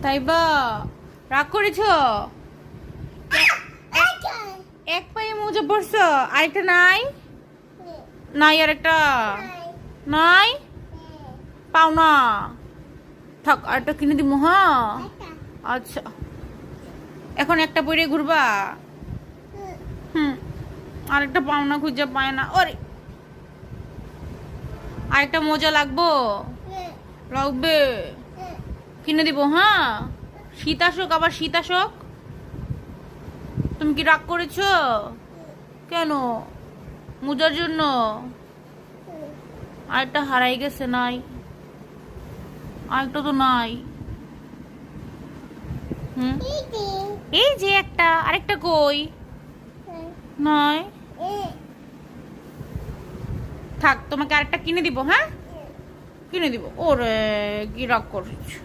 তাই বা রাগ করেছ? এক পায়ে মোজা পরছ, আরেকটা নাই? নাই আরেকটা নাই? পাও না? থাক, আরেকটা কিনে দিব। হ্যাঁ আচ্ছা, এখন একটা পরে ঘুরবা? হুম, আরেকটা পাও না, খুঁজে পায় না। ওরে, আরেকটা মোজা লাগবো? লাগবে, কিনে দিব। হ্যাঁ, শীত আসুক, আবার শীত আসুক। তুমি কি রাগ করেছো? কেন? মোজার জন্য? আরেকটা হারাই গেছে, নাই। আরেকটা তো নাই। হুম, এই যে একটা, আরেকটা কই? নাই। থাক, তোমাকে আরেকটা কিনে দিব। হ্যাঁ, কিনে দিব। ওরে, কি রাগ করছো?